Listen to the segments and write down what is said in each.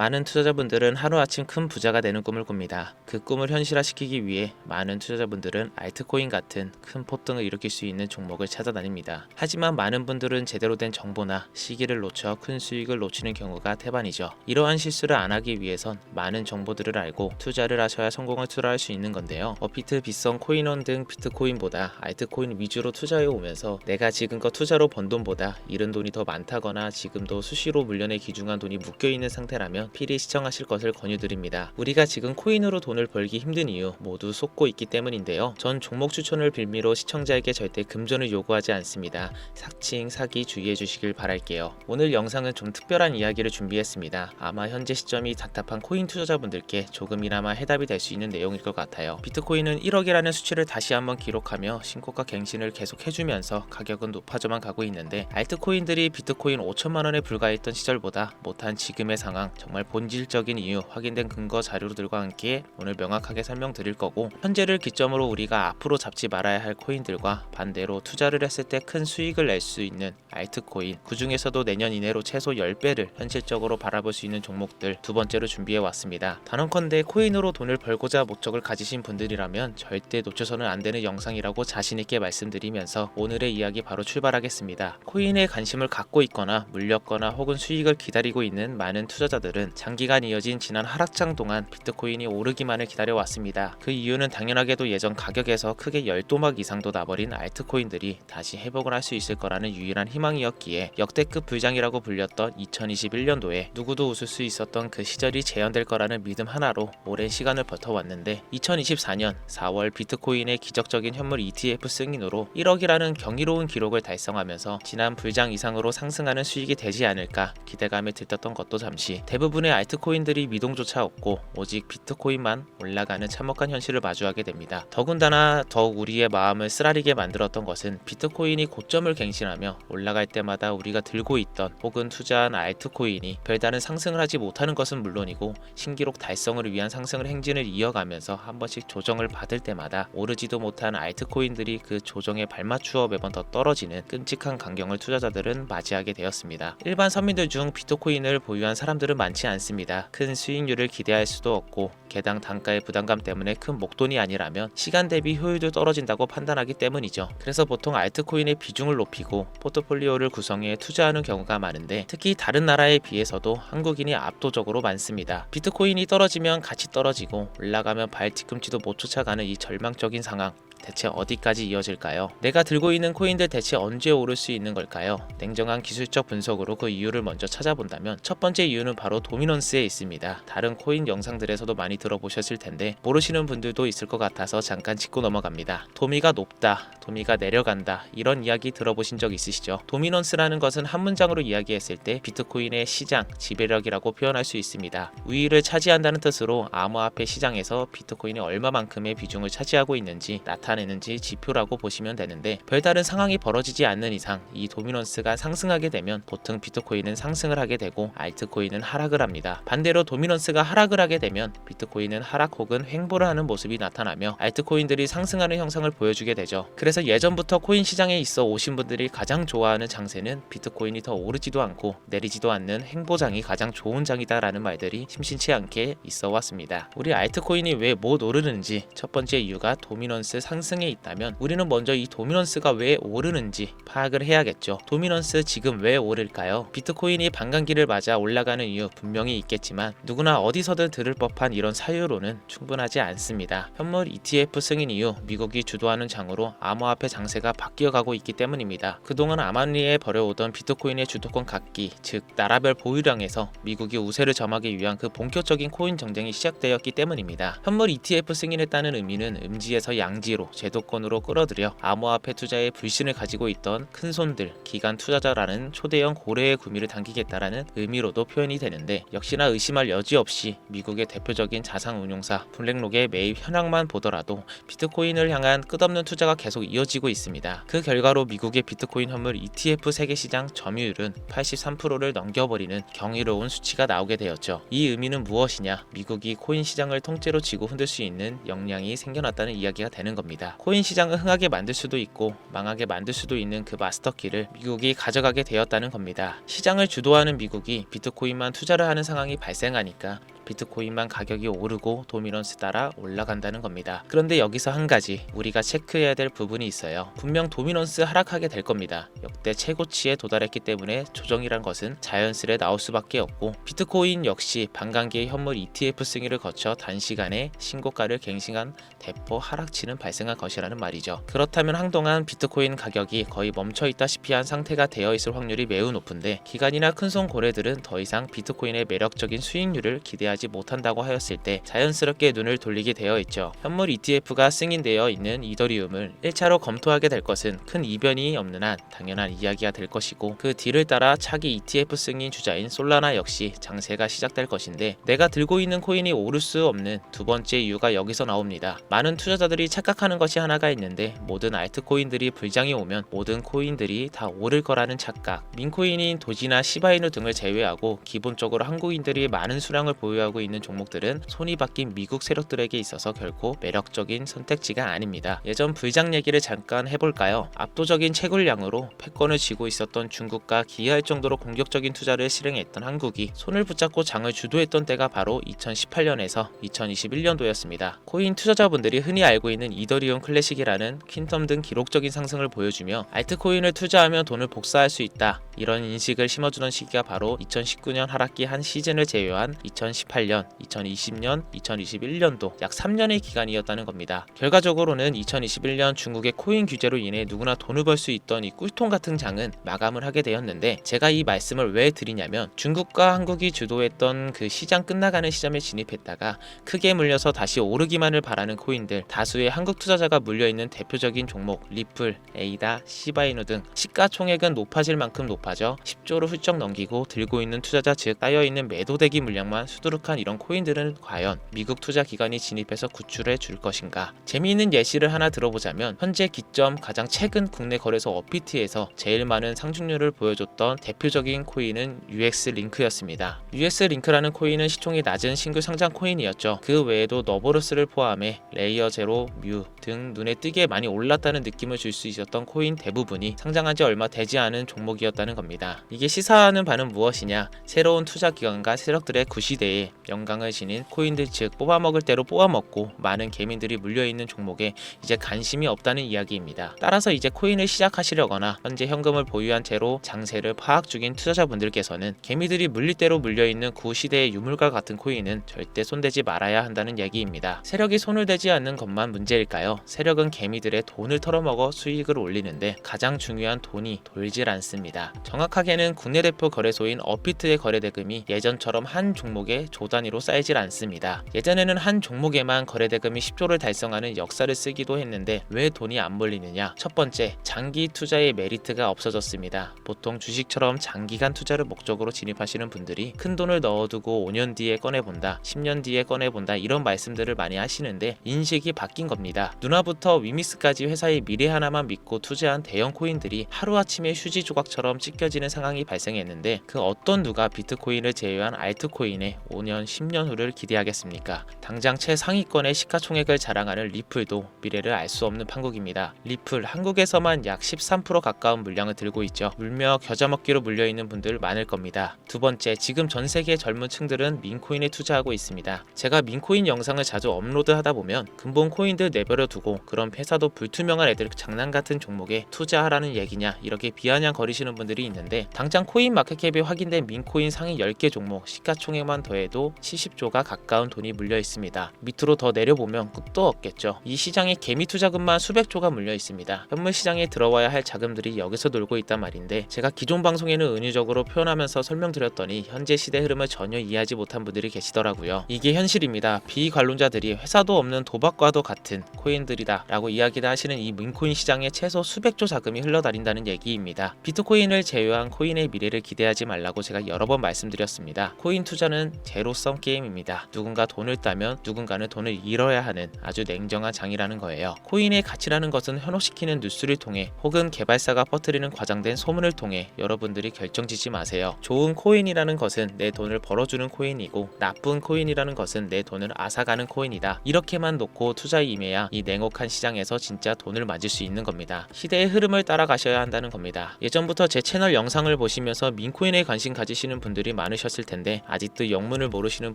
많은 투자자분들은 하루아침 큰 부자가 되는 꿈을 꿉니다. 그 꿈을 현실화시키기 위해 많은 투자자분들은 알트코인 같은 큰 폭등을 일으킬 수 있는 종목을 찾아다닙니다. 하지만 많은 분들은 제대로 된 정보나 시기를 놓쳐 큰 수익을 놓치는 경우가 태반이죠. 이러한 실수를 안 하기 위해선 많은 정보들을 알고 투자를 하셔야 성공을 투자할 수 있는 건데요. 버피트, 빗성, 코인원 등 비트코인보다 알트코인 위주로 투자해 오면서 내가 지금껏 투자로 번 돈보다 잃은 돈이 더 많다거나 지금도 수시로 물련에 기중한 돈이 묶여있는 상태라면 필히 시청하실 것을 권유드립니다. 우리가 지금 코인으로 돈을 벌기 힘든 이유 모두 속고 있기 때문인데요. 전 종목 추천을 빌미로 시청자에게 절대 금전을 요구하지 않습니다. 사칭, 사기 주의해 주시길 바랄게요. 오늘 영상은 좀 특별한 이야기를 준비했습니다. 아마 현재 시점이 답답한 코인 투자자분들께 조금이나마 해답이 될 수 있는 내용일 것 같아요. 비트코인은 1억이라는 수치를 다시 한번 기록하며 신고가 갱신을 계속 해주면서 가격은 높아져만 가고 있는데 알트코인들이 비트코인 5천만원에 불과했던 시절보다 못한 지금의 상황, 정말 본질적인 이유, 확인된 근거 자료들과 함께 오늘 명확하게 설명드릴 거고, 현재를 기점으로 우리가 앞으로 잡지 말아야 할 코인들과 반대로 투자를 했을 때 큰 수익을 낼 수 있는 알트코인, 그 중에서도 내년 이내로 최소 10배를 현실적으로 바라볼 수 있는 종목들 두 번째로 준비해 왔습니다. 단언컨대 코인으로 돈을 벌고자 목적을 가지신 분들이라면 절대 놓쳐서는 안 되는 영상이라고 자신있게 말씀드리면서 오늘의 이야기 바로 출발하겠습니다. 코인에 관심을 갖고 있거나 물렸거나 혹은 수익을 기다리고 있는 많은 투자자들은 장기간 이어진 지난 하락장 동안 비트코인이 오르기만을 기다려왔습니다. 그 이유는 당연하게도 예전 가격에서 크게 10도막 이상도 나버린 알트코인들이 다시 회복을 할 수 있을 거라는 유일한 희망이었기에 역대급 불장이라고 불렸던 2021년도에 누구도 웃을 수 있었던 그 시절이 재현될 거라는 믿음 하나로 오랜 시간을 버텨왔는데, 2024년 4월 비트코인의 기적적인 현물 ETF 승인으로 1억이라는 경이로운 기록을 달성하면서 지난 불장 이상으로 상승하는 수익이 되지 않을까 기대감에 들떴던 것도 잠시, 대부분의 알트코인들이 미동조차 없고 오직 비트코인만 올라가는 참혹한 현실을 마주하게 됩니다. 더군다나 더욱 우리의 마음을 쓰라리게 만들었던 것은 비트코인이 고점을 갱신하며 올라갈 때마다 우리가 들고 있던 혹은 투자한 알트코인이 별다른 상승을 하지 못하는 것은 물론이고 신기록 달성을 위한 상승을 행진을 이어가면서 한 번씩 조정을 받을 때마다 오르지도 못한 알트코인들이 그 조정에 발맞추어 매번 더 떨어지는 끔찍한 광경을 투자자들은 맞이하게 되었습니다. 일반 서민들 중 비트코인을 보유한 사람들은 많지 않습니다. 큰 수익률을 기대할 수도 없고 개당 단가의 부담감 때문에 큰 목돈이 아니라면 시간 대비 효율도 떨어진다고 판단하기 때문이죠. 그래서 보통 알트코인의 비중을 높이고 포트폴리오를 구성해 투자하는 경우가 많은데, 특히 다른 나라에 비해서도 한국인이 압도적으로 많습니다. 비트코인이 떨어지면 같이 떨어지고 올라가면 발 뒤꿈치도 못 쫓아가는 이 절망적인 상황, 대체 어디까지 이어질까요? 내가 들고 있는 코인들 대체 언제 오를 수 있는 걸까요? 냉정한 기술적 분석으로 그 이유를 먼저 찾아본다면 첫 번째 이유는 바로 도미넌스에 있습니다. 다른 코인 영상들에서도 많이 들어보셨을 텐데 모르시는 분들도 있을 것 같아서 잠깐 짚고 넘어갑니다. 도미가 높다, 도미가 내려간다, 이런 이야기 들어보신 적 있으시죠? 도미넌스라는 것은 한 문장으로 이야기했을 때 비트코인의 시장, 지배력이라고 표현할 수 있습니다. 우위를 차지한다는 뜻으로 암호화폐 시장에서 비트코인이 얼마만큼의 비중을 차지하고 있는지 나타내는지 지표라고 보시면 되는데, 별다른 상황이 벌어지지 않는 이상 이 도미넌스가 상승하게 되면 보통 비트코인은 상승을 하게 되고 알트코인은 하락을 합니다. 반대로 도미넌스가 하락을 하게 되면 비트코인은 하락 혹은 횡보를 하는 모습이 나타나며 알트코인들이 상승하는 형상을 보여주게 되죠. 그래서 예전부터 코인 시장에 있어 오신 분들이 가장 좋아하는 장세는 비트코인이 더 오르지도 않고 내리지도 않는 횡보장이 가장 좋은 장이다라는 말들이 심심치 않게 있어 왔습니다. 우리 알트코인이 왜 못 오르는지 첫 번째 이유가 도미넌스 상승에 있다면 우리는 먼저 이 도미넌스가 왜 오르는지 파악을 해야겠죠. 도미넌스 지금 왜 오를까요? 비트코인이 반감기를 맞아 올라가는 이유 분명히 있겠지만 누구나 어디서든 들을 법한 이런 사유로는 충분하지 않습니다. 현물 ETF 승인 이후 미국이 주도하는 장으로 암호화폐 장세가 바뀌어가고 있기 때문입니다. 그동안 암암리에 벌여오던 비트코인의 주도권 갖기, 즉 나라별 보유량에서 미국이 우세를 점하기 위한 그 본격적인 코인 정쟁이 시작되었기 때문입니다. 현물 ETF 승인했다는 의미는 음지에서 양지로 제도권으로 끌어들여 암호화폐 투자에 불신을 가지고 있던 큰손들, 기관 투자자라는 초대형 고래의 구미를 당기겠다라는 의미로도 표현이 되는데, 역시나 의심할 여지 없이 미국의 대표적인 자산운용사 블랙록의 매입 현황만 보더라도 비트코인을 향한 끝없는 투자가 계속 이어지고 있습니다. 그 결과로 미국의 비트코인 현물 ETF 세계시장 점유율은 83%를 넘겨버리는 경이로운 수치가 나오게 되었죠. 이 의미는 무엇이냐? 미국이 코인 시장을 통째로 쥐고 흔들 수 있는 역량이 생겨났다는 이야기가 되는 겁니다. 겁니다. 코인 시장을 흥하게 만들 수도 있고 망하게 만들 수도 있는 그 마스터키를 미국이 가져가게 되었다는 겁니다. 시장을 주도하는 미국이 비트코인만 투자를 하는 상황이 발생하니까 비트코인만 가격이 오르고 도미넌스 따라 올라간다는 겁니다. 그런데 여기서 한 가지 우리가 체크해야 될 부분이 있어요. 분명 도미넌스 하락하게 될 겁니다. 역대 최고치에 도달했기 때문에 조정이란 것은 자연스레 나올 수밖에 없고, 비트코인 역시 반감기의 현물 ETF 승인을 거쳐 단시간에 신고가를 갱신한 대폭 하락치는 발생할 것이라는 말이죠. 그렇다면 한동안 비트코인 가격이 거의 멈춰있다시피 한 상태가 되어 있을 확률이 매우 높은데, 기관이나 큰손 고래들은 더 이상 비트코인의 매력적인 수익률을 기대하지 못한다고 하였을 때 자연스럽게 눈을 돌리게 되어 있죠. 현물 ETF가 승인되어 있는 이더리움을 1차로 검토하게 될 것은 큰 이변이 없는 한 당연한 이야기가 될 것이고, 그 뒤를 따라 차기 ETF 승인 주자인 솔라나 역시 장세가 시작될 것인데, 내가 들고 있는 코인이 오를 수 없는 두 번째 이유가 여기서 나옵니다. 많은 투자자들이 착각하는 것이 하나가 있는데, 모든 알트코인들이 불장이 오면 모든 코인들이 다 오를 거라는 착각. 민코인인 도지나 시바이누 등을 제외하고 기본적으로 한국인들이 많은 수량을 보유하고 있는 종목들은 손이 바뀐 미국 세력들에게 있어서 결코 매력적인 선택지가 아닙니다. 예전 불장 얘기를 잠깐 해볼까요? 압도적인 채굴량으로 패권을 쥐고 있었던 중국과 기이할 정도로 공격적인 투자를 실행했던 한국이 손을 붙잡고 장을 주도했던 때가 바로 2018년에서 2021년도였습니다. 코인 투자자분들이 흔히 알고 있는 이더리움 클래식이라는 퀸텀 등 기록적인 상승을 보여주며 알트코인을 투자하면 돈을 복사할 수 있다, 이런 인식을 심어주던 시기가 바로 2019년 하락기 한 시즌을 제외한 2018년, 2020년, 2021년도 약 3년의 기간이었다는 겁니다. 결과적으로는 2021년 중국의 코인 규제로 인해 누구나 돈을 벌 수 있던 이 꿀통 같은 장은 마감을 하게 되었는데, 제가 이 말씀을 왜 드리냐면, 중국과 한국이 주도했던 그 시장 끝나가는 시점에 진입했다가 크게 물려서 다시 오르기만을 바라는 코인들, 다수의 한국 투자자가 물려있는 대표적인 종목 리플, 에이다, 시바이누 등 시가총액은 높아질 만큼 높아져 10조를 훌쩍 넘기고 들고 있는 투자자, 즉 쌓여있는 매도대기 물량만 수두룩한 이런 코인들은 과연 미국 투자 기관이 진입해서 구출해 줄 것인가? 재미있는 예시를 하나 들어보자면, 현재 기점 가장 최근 국내 거래소 업비트에서 제일 많은 상승률을 보여줬던 대표적인 코인은 UX링크였습니다. UX링크라는 코인은 시총이 낮은 신규 상장 코인이었죠. 그 외에도 너버러스를 포함해 레이어 제로, 뮤 등 눈에 띄게 많이 올랐다는 느낌을 줄 수 있었던 코인 대부분이 상장한 지 얼마 되지 않은 종목이었다는 겁니다. 이게 시사하는 바는 무엇이냐? 새로운 투자 기관과 세력들의 구시대에 영광을 지닌 코인들, 즉 뽑아먹을 대로 뽑아먹고 많은 개민들이 물려있는 종목에 이제 관심이 없다는 이야기입니다. 따라서 이제 코인을 시작하시려거나 현재 현금을 보유한 채로 장세를 파악 중인 투자자분들께서는 개미들이 물릴 대로 물려있는 구시대의 유물과 같은 코인은 절대 손대지 말아야 한다는 얘기입니다. 세력이 손을 대지 않는 것만 문제일까요? 세력은 개미들의 돈을 털어먹어 수익을 올리는데 가장 중요한 돈이 돌질 않습니다. 정확하게는 국내 대표 거래소인 업비트의 거래대금이 예전처럼 한 종목에 조 단위로 쌓이질 않습니다. 예전에는 한 종목에만 거래대금이 10조를 달성하는 역사를 쓰기도 했는데, 왜 돈이 안 몰리느냐? 첫 번째, 장기 투자의 메리트가 없어졌습니다. 보통 주식처럼 장기간 투자를 목적으로 진입하시는 분들이 큰 돈을 넣어두고 5년 뒤에 꺼내본다, 10년 뒤에 꺼내본다, 이런 말씀들을 많이 하시는데 인식이 바뀐 겁니다. 누나부터 위미스까지 회사의 미래 하나만 믿고 투자한 대형 코인들이 하루아침에 휴지 조각처럼 찢겨지는 상황이 발생했는데, 그 어떤 누가 비트코인을 제외한 알트코인의 5년, 10년 후를 기대하겠습니까? 당장 최상위권의 시가총액을 자랑하는 리플도 미래를 알 수 없는 판국입니다. 리플, 한국에서만 약 13% 가까운 물량을 들고 있죠. 물며 겨자 먹기로 물려있는 분들 많을 겁니다. 두 번째, 지금 전 세계 젊은 층들은 민코인에 투자하고 있습니다. 제가 민코인 영상을 자주 업로드하다 보면 근본 코인들 내버려 두고 그런 회사도 불투명한 애들 장난 같은 종목에 투자하라는 얘기냐, 이렇게 비아냥거리시는 분들이 있는데, 당장 코인 마켓캡이 확인된 민코인 상위 10개 종목 시가총액만 더해도 70조가 가까운 돈이 물려 있습니다. 밑으로 더 내려보면 끝도 없겠죠. 이 시장에 개미 투자금만 수백조가 물려 있습니다. 현물 시장에 들어와야 할 자금들이 여기서 놀고 있단 말인데, 제가 기존 방송에는 은유적으로 표현하면서 설명드렸더니 현재 시대 흐름을 전혀 이해하지 못한 분들이 계시더라고요. 이게 현실입니다. 비관론자들이 회사도 없는 도박과도 같은 코인들이다 라고 이야기를 하시는 이 민코인 시장에 최소 수백조 자금이 흘러다닌다는 얘기입니다. 비트코인을 제외한 코인의 미래를 기대하지 말라고 제가 여러 번 말씀드렸습니다. 코인 투자는 제로섬 게임입니다. 누군가 돈을 따면 누군가는 돈을 잃어야 하는 아주 냉정한 장이라는 거예요. 코인의 가치라는 것은 현혹시키는 뉴스를 통해 혹은 개발사가 퍼뜨리는 과장된 소문을 통해 여러분들이 결정짓지 마세요. 좋은 코인이라는 것은 내 돈을 벌어주는 코인이고 나쁜 코인이라는 것은 내 돈을 앗아가는 코인이다. 이렇게만 놓고 투자에 임해야 이 냉혹한 시장에서 진짜 돈을 맞을 수 있는 겁니다. 시대의 흐름을 따라가셔야 한다는 겁니다. 예전부터 제 채널 영상을 보시면서 민코인에 관심 가지시는 분들이 많으셨을 텐데 아직도 영문을 모르시는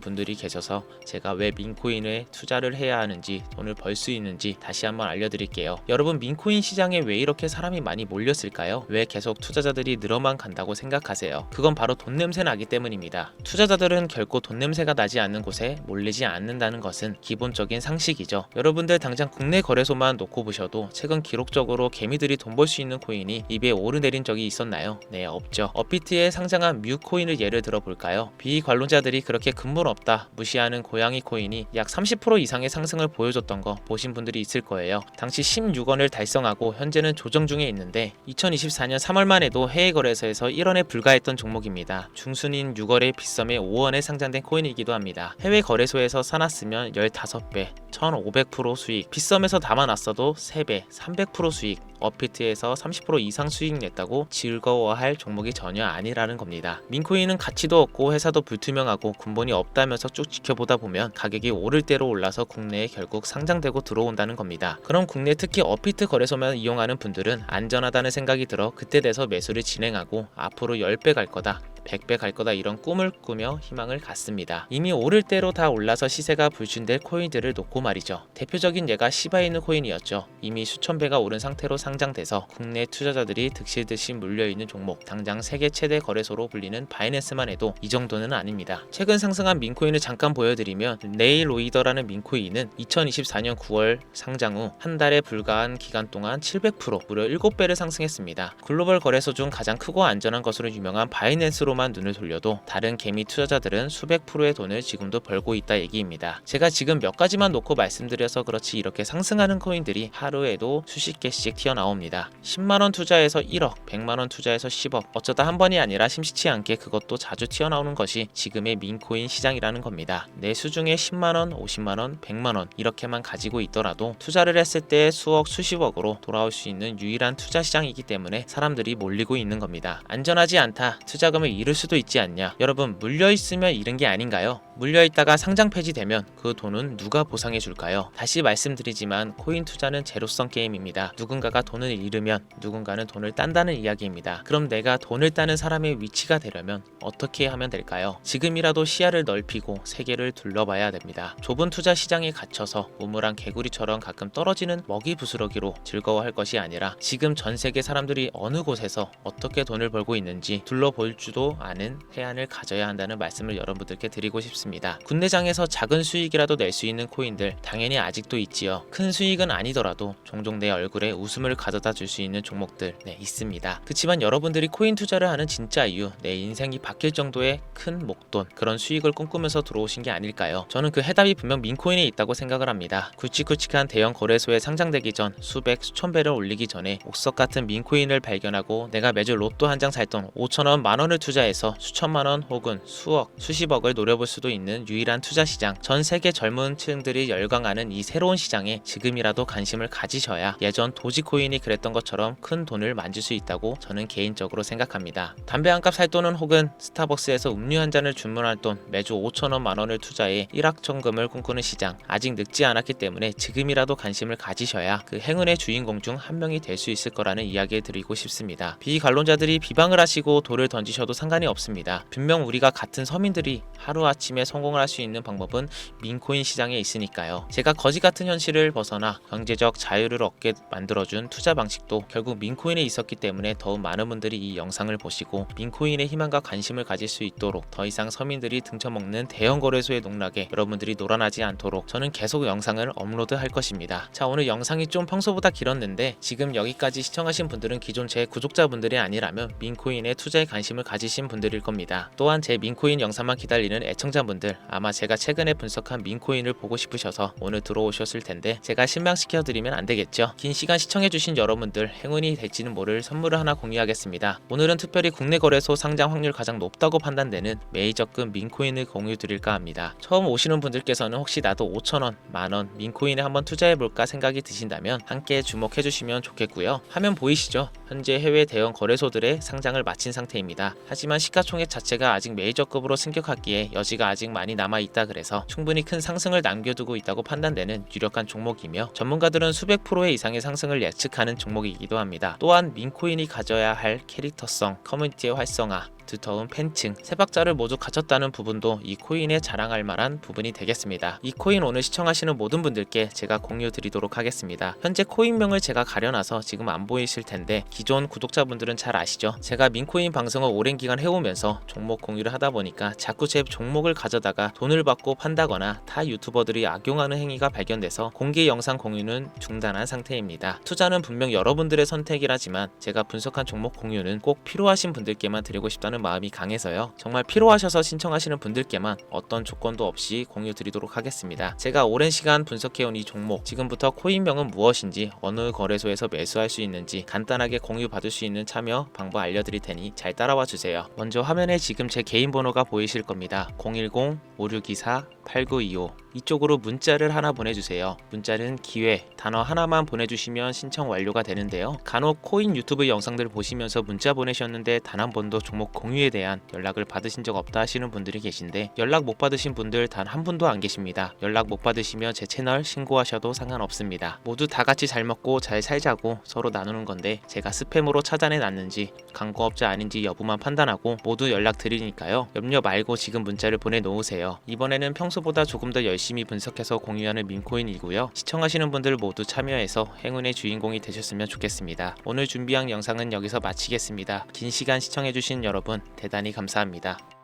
분들이 계셔서 제가 왜 민코인에 투자를 해야 하는지 돈을 벌 수 있는지 다시 한번 알려드릴게요. 여러분, 민코인 시장에 왜 이렇게 사람이 많이 몰렸을까요? 왜 계속 투자자들이 늘어만 간다고 생각하세요? 그건 바로 돈 냄새 나기 때문입니다. 투자자들은 결코 돈 냄새가 나지 않는 곳에 몰리지 않는다는 것은 기본적인 상식이죠. 여러분들 당장 국내 거래소만 놓고 보셔도 최근 기록적으로 개미들이 돈 벌 수 있는 코인이 입에 오르내린 적이 있었나요? 네, 없죠. 업비트에 상장한 뮤 코인을 예를 들어 볼까요? 비관론자들이 그렇게 근본 없다 무시하는 고양이 코인이 약 30% 이상의 상승을 보여줬던 거 보신 분들이 있을 거예요. 당시 16원을 달성하고 현재는 조정 중에 있는데 2024년 3월만 해도 해외 거래소에서 1원에 불과했던 종목입니다. 중순인 6월에 빗썸에 5원에 상장된 코인이기도 합니다. 해외 거래소에서 사놨으면 15배, 1500% 수익, 빗썸에서 담아놨어도 3배, 300% 수익, 업비트에서 30% 이상 수익 냈다고 즐거워할 종목이 전혀 아니라는 겁니다. 민코인은 가치도 없고 회사도 불투명하고 근본이 없다면서 쭉 지켜보다 보면 가격이 오를 대로 올라서 국내에 결국 상장되고 들어온다는 겁니다. 그럼 국내 특히 업비트 거래소만 이용하는 분들은 안전하다는 생각이 들어 그때 돼서 매수를 진행하고 앞으로 10배 갈 거다, 100배 갈 거다 이런 꿈을 꾸며 희망을 갖습니다. 이미 오를 대로 다 올라서 시세가 불순될 코인들을 놓고 말이죠. 대표적인 예가 시바이누 코인이었죠. 이미 수천 배가 오른 상태로 상장돼서 국내 투자자들이 득실듯이 물려있는 종목, 당장 세계 최대 거래소로 불리는 바이낸스만 해도 이 정도는 아닙니다. 최근 상승한 민코인을 잠깐 보여드리면 네일로이더라는 민코인은 2024년 9월 상장 후 한 달에 불과한 기간 동안 700% 무려 7배를 상승했습니다. 글로벌 거래소 중 가장 크고 안전한 것으로 유명한 바이낸스로만 눈을 돌려도 다른 개미 투자자들은 수백 프로의 돈을 지금도 벌고 있다 얘기입니다. 제가 지금 몇 가지만 놓고 말씀드려서 그렇지 이렇게 상승하는 코인들이 하루에도 수십 개씩 튀어나옵니다. 10만원 투자해서 1억, 100만원 투자해서 10억, 어쩌다 한 번이 아니라 심시치 않게 그것도 자주 튀어나오는 것이 지금의 민코인 시장이라는 겁니다. 내 수중에 10만원, 50만원, 100만원 이렇게만 가지고 있더라도 투자를 했을 때 수억, 수십억으로 돌아올 수 있는 유일한 투자 시장이기 때문에 사람들이 몰리고 있는 겁니다. 안전하지 않다, 투자금을 잃을 수도 있지 않냐. 여러분, 물려있으면 잃은 게 아닌가요? 물려있다가 상장 폐지되면 그 돈은 누가 보상해 줄까요? 다시 말씀드리지만 코인 투자는 제로섬 게임입니다. 누군가가 돈을 잃으면 누군가는 돈을 딴다는 이야기입니다. 그럼 내가 돈을 따는 사람의 위치가 되려면 어떻게 하면 될까요? 지금이라도 시야를 넓히고 세계를 둘러봐야 됩니다. 좁은 투자 시장에 갇혀서 우물안 개구리처럼 가끔 떨어지는 먹이 부스러기로 즐거워할 것이 아니라 지금 전 세계 사람들이 어느 곳에서 어떻게 돈을 벌고 있는지 둘러볼 줄도 아는 해안을 가져야 한다는 말씀을 여러분들께 드리고 싶습니다. 군내장에서 작은 수익이라도 낼 수 있는 코인들 당연히 아직도 있지요. 큰 수익은 아니더라도 종종 내 얼굴에 웃음을 가져다 줄 수 있는 종목들 있습니다. 그치만 여러분들이 코인 투자를 하는 진짜 이유, 내 인생이 바뀔 정도의 큰 목돈, 그런 수익을 꿈꾸면서 들어오신 게 아닐까요? 저는 그 해답이 분명 민코인에 있다고 생각을 합니다. 굵직굵직한 대형 거래소에 상장되기 전 수백, 수천 배를 올리기 전에 옥석 같은 민코인을 발견하고 내가 매주 로또 한 장 살 돈 5천원, 만원을 투자해서 수천만원 혹은 수억, 수십억을 노려볼 수도 있는 유일한 투자 시장, 전 세계 젊은 층들이 열광하는 이 새로운 시장에 지금이라도 관심을 가지셔야 예전 도지코인이 그랬던 것처럼 큰 돈을 만질 수 있다고 저는 개인적으로 생각합니다. 담배 한 값 살 돈은 혹은 스타벅스에서 음료 한 잔을 주문할 돈 매주 5천원, 만원을 투자해 일확천금을 꿈꾸는 시장, 아직 늙지 않았기 때문에 지금이라도 관심을 가지셔야 그 행운의 주인공 중 한 명이 될 수 있을 거라는 이야기를 드리고 싶습니다. 비관론자들이 비방을 하시고 돌을 던지셔도 상관이 없습니다. 분명 우리가 같은 서민들이 하루아침에 성공을 할 수 있는 방법은 민코인 시장에 있으니까요. 제가 거지 같은 현실을 벗어나 경제적 자유를 얻게 만들어준 투자 방식도 결국 민코인에 있었기 때문에 더욱 많은 분들이 이 영상을 보시고 민코인의 희망과 관심을 가질 수 있도록 더 이상 서민들이 등쳐먹는 대형 거래소의 농락에 여러분들이 놀아나지 않도록 저는 계속 영상을 업로드할 것입니다. 자, 오늘 영상이 좀 평소보다 길었는데 지금 여기까지 시청하신 분들은 기존 제 구독자분들이 아니라면 민코인에 투자에 관심을 가지시 하신 분들일 겁니다. 또한 제 민코인 영상만 기다리는 애청자분들, 아마 제가 최근에 분석한 민코인을 보고 싶으셔서 오늘 들어오셨을 텐데 제가 실망시켜 드리면 안 되겠죠. 긴 시간 시청해주신 여러분들 행운이 될지는 모를 선물을 하나 공유하겠습니다. 오늘은 특별히 국내 거래소 상장 확률 가장 높다고 판단되는 메이저급 민코인을 공유 드릴까 합니다. 처음 오시는 분들께서는 혹시 나도 5,000원, 만원 민코인에 한번 투자해볼까 생각이 드신다면 함께 주목해주시면 좋겠고요. 화면 보이시죠? 현재 해외 대형 거래소들의 상장을 마친 상태입니다. 하지만 시가총액 자체가 아직 메이저급으로 승격하기에 여지가 아직 많이 남아있다 그래서 충분히 큰 상승을 남겨두고 있다고 판단되는 유력한 종목이며 전문가들은 수백 프로의 이상의 상승을 예측하는 종목이기도 합니다. 또한 민코인이 가져야 할 캐릭터성, 커뮤니티의 활성화, 두터운 팬층, 세 박자를 모두 갖췄다는 부분도 이 코인에 자랑할 만한 부분이 되겠습니다. 이 코인 오늘 시청하시는 모든 분들께 제가 공유 드리도록 하겠습니다. 현재 코인명을 제가 가려놔서 지금 안 보이실 텐데 기존 구독자분들은 잘 아시죠? 제가 민코인 방송을 오랜 기간 해오면서 종목 공유를 하다 보니까 자꾸 제 종목을 가져다가 돈을 받고 판다거나 타 유튜버들이 악용하는 행위가 발견돼서 공개 영상 공유는 중단한 상태입니다. 투자는 분명 여러분들의 선택이라지만 제가 분석한 종목 공유는 꼭 필요하신 분들께만 드리고 싶다는 마음이 강해서요. 정말 필요하셔서 신청하시는 분들께만 어떤 조건도 없이 공유 드리도록 하겠습니다. 제가 오랜 시간 분석해온 이 종목, 지금부터 코인명은 무엇인지, 어느 거래소에서 매수할 수 있는지 간단하게 공유 받을 수 있는 참여 방법 알려드릴 테니 잘 따라와 주세요. 먼저 화면에 지금 제 개인 번호가 보이실 겁니다. 010-5624-8925 이쪽으로 문자를 하나 보내주세요. 문자는 기회, 단어 하나만 보내주시면 신청 완료가 되는데요. 간혹 코인 유튜브 영상들 보시면서 문자 보내셨는데 단 한 번도 종목 공유에 대한 연락을 받으신 적 없다 하시는 분들이 계신데 연락 못 받으신 분들 단 한 분도 안 계십니다. 연락 못 받으시면 제 채널 신고하셔도 상관없습니다. 모두 다 같이 잘 먹고 잘 살자고 서로 나누는 건데 제가 스팸으로 찾아내 놨는지 광고업자 아닌지 여부만 판단하고 모두 연락 드리니까요. 염려 말고 지금 문자를 보내놓으세요. 이번에는 평소보다 조금 더 열심히 분석해서 공유하는 민코인이고요. 시청하시는 분들 모두 참여해서 행운의 주인공이 되셨으면 좋겠습니다. 오늘 준비한 영상은 여기서 마치겠습니다. 긴 시간 시청해주신 여러분 대단히 감사합니다.